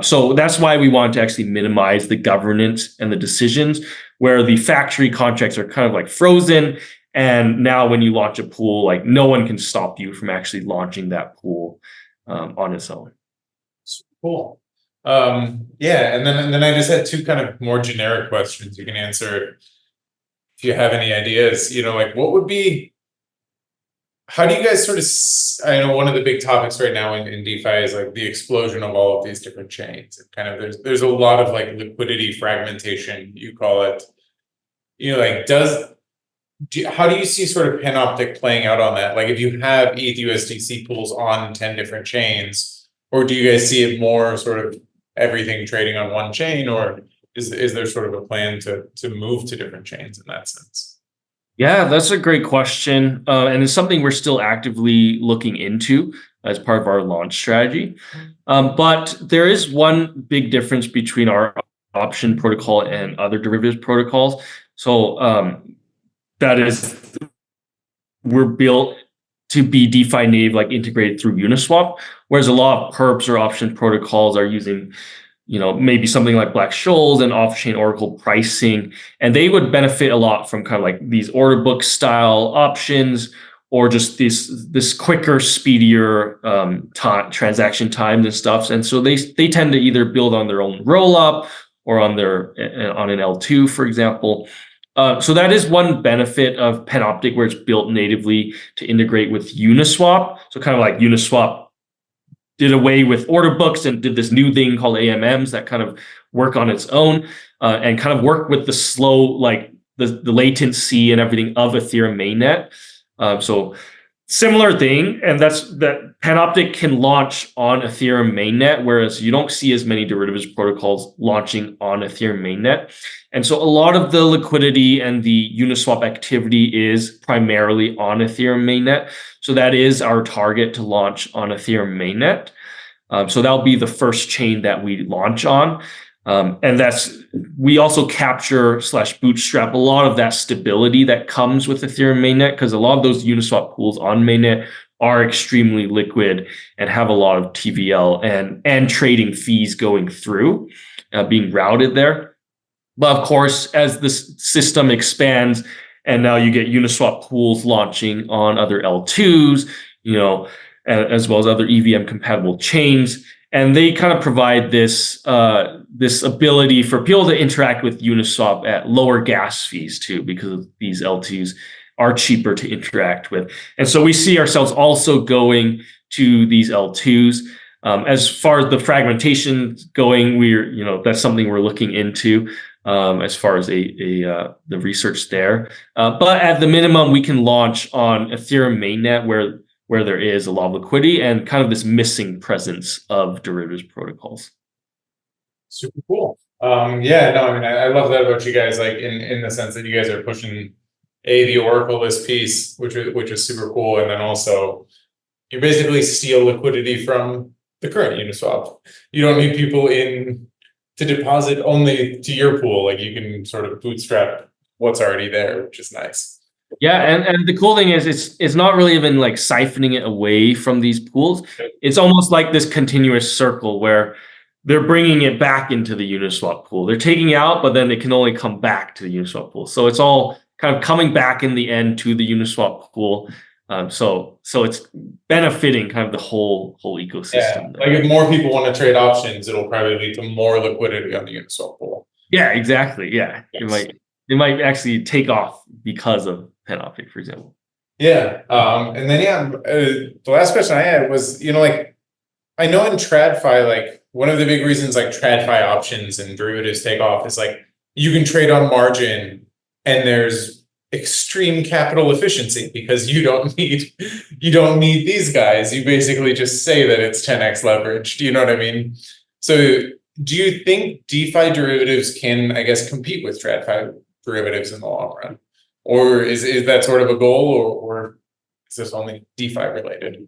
So that's why we want to actually minimize the governance and the decisions, where the factory contracts are kind of like frozen. And now when you launch a pool, like no one can stop you from actually launching that pool on its own. Cool. Yeah, and then I just had two kind of more generic questions. You can answer if you have any ideas. Like what would be, how do you guys sort of, I know one of the big topics right now in DeFi is like the explosion of all of these different chains. And kind of there's a lot of like liquidity fragmentation, you call it. Like how do you see sort of Panoptic playing out on that? Like if you have ETH USDC pools on 10 different chains, or do you guys see it more sort of everything trading on one chain, or is there sort of a plan to move to different chains in that sense? Yeah, that's a great question. And it's something we're still actively looking into as part of our launch strategy. But there is one big difference between our option protocol and other derivatives protocols. So that is, we're built to be DeFi native, like integrated through Uniswap, whereas a lot of perps or option protocols are using, maybe something like Black-Scholes and off-chain Oracle pricing, and they would benefit a lot from kind of like these order book style options, or just this quicker, speedier transaction times and stuff. And so they tend to either build on their own roll up or on an L2, for example. So that is one benefit of Panoptic, where it's built natively to integrate with Uniswap. So kind of like Uniswap did away with order books and did this new thing called AMMs that kind of work on its own and kind of work with the slow, like the latency and everything of Ethereum mainnet. So similar thing, and that's that Panoptic can launch on Ethereum mainnet, whereas you don't see as many derivatives protocols launching on Ethereum mainnet. And so a lot of the liquidity and the Uniswap activity is primarily on Ethereum mainnet. So that is our target to launch on Ethereum mainnet. So that'll be the first chain that we launch on. And we also capture / bootstrap a lot of that stability that comes with Ethereum mainnet, because a lot of those Uniswap pools on mainnet are extremely liquid and have a lot of TVL and trading fees going through, being routed there. But of course, as the system expands and now you get Uniswap pools launching on other L2s, as well as other EVM compatible chains, and they kind of provide this ability for people to interact with Uniswap at lower gas fees too, because these L2s are cheaper to interact with. And so we see ourselves also going to these L2s. As far as the fragmentation going, that's something we're looking into as far as the research there. But at the minimum, we can launch on Ethereum mainnet, where there is a lot of liquidity and kind of this missing presence of derivatives protocols. Super cool. Yeah, no, I mean, I love that about you guys, like in the sense that you guys are pushing the oracleless piece, which is super cool. And then also you basically steal liquidity from the current Uniswap. You don't need people in to deposit only to your pool. Like you can sort of bootstrap what's already there, which is nice. Yeah, and the cool thing is it's not really even like siphoning it away from these pools. It's almost like this continuous circle where they're bringing it back into the Uniswap pool. They're taking it out, but then it can only come back to the Uniswap pool. So it's all kind of coming back in the end to the Uniswap pool. So it's benefiting kind of the whole ecosystem. Yeah, like if more people want to trade options, it'll probably lead to more liquidity on the Uniswap pool. Yeah, exactly. Yeah, yes. It might actually take off because of Panoptic, for example. Yeah, and then the last question I had was, like I know in TradFi, like one of the big reasons like TradFi options and derivatives take off is like you can trade on margin, and there's extreme capital efficiency because you don't need these guys. You basically just say that it's 10x leverage. Do you know what I mean? So do you think DeFi derivatives can, I guess, compete with TradFi derivatives in the long run? Or is that sort of a goal, or is this only DeFi related?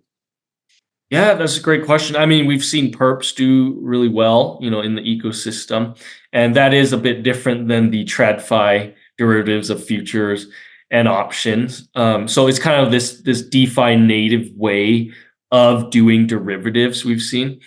Yeah, that's a great question. I mean, we've seen perps do really well, in the ecosystem, and that is a bit different than the TradFi derivatives of futures and options. So it's kind of this DeFi native way of doing derivatives we've seen.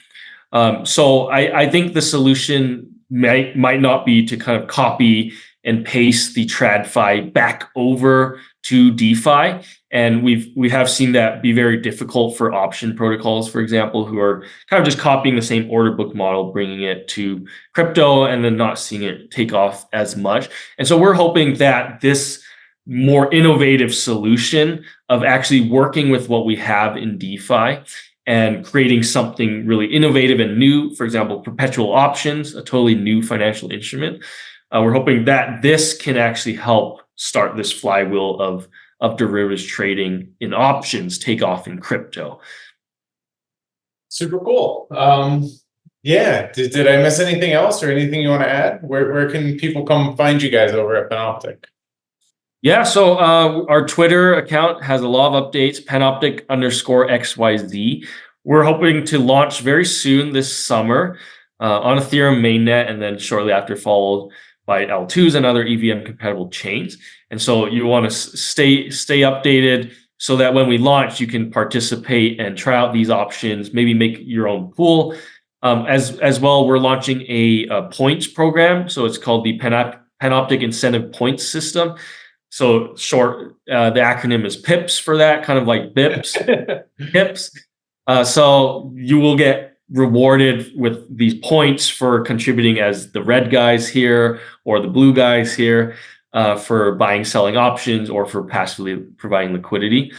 So I think the solution might not be to kind of copy and paste the TradFi back over to DeFi. And we have seen that be very difficult for option protocols, for example, who are kind of just copying the same order book model, bringing it to crypto, and then not seeing it take off as much. And so we're hoping that this more innovative solution of actually working with what we have in DeFi and creating something really innovative and new, for example, perpetual options, a totally new financial instrument. We're hoping that this can actually help start this flywheel of derivatives trading in options take off in crypto. Super cool. Yeah. Did I miss anything else or anything you want to add? Where can people come find you guys over at Panoptic? Yeah, so our Twitter account has a lot of updates, Panoptic_XYZ. We're hoping to launch very soon this summer on Ethereum mainnet, and then shortly after followed by L2s and other EVM compatible chains. And so you want to stay updated so that when we launch, you can participate and try out these options, maybe make your own pool. As well, we're launching a points program. So it's called the Panoptic Incentive Points System. So short, the acronym is PIPS for that, kind of like BIPS, PIPS. So you will get rewarded with these points for contributing as the red guys here or the blue guys here, for buying, selling options, or for passively providing liquidity.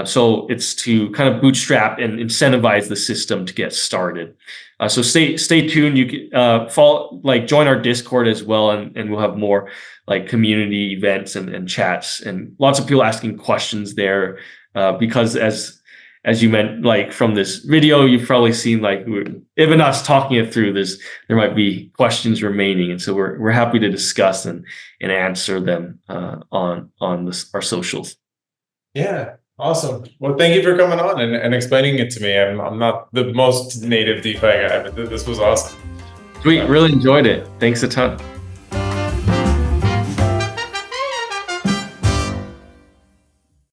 So it's to kind of bootstrap and incentivize the system to get started. So stay tuned. You can join our Discord as well, and we'll have more like community events and chats, and lots of people asking questions there, because as you meant, like from this video, you've probably seen like even us talking it through this, there might be questions remaining, and so we're happy to discuss and answer them on our socials. Yeah. Awesome. Well, thank you for coming on and explaining it to me. I'm not the most native DeFi guy, but this was awesome. Sweet. Really enjoyed it. Thanks a ton.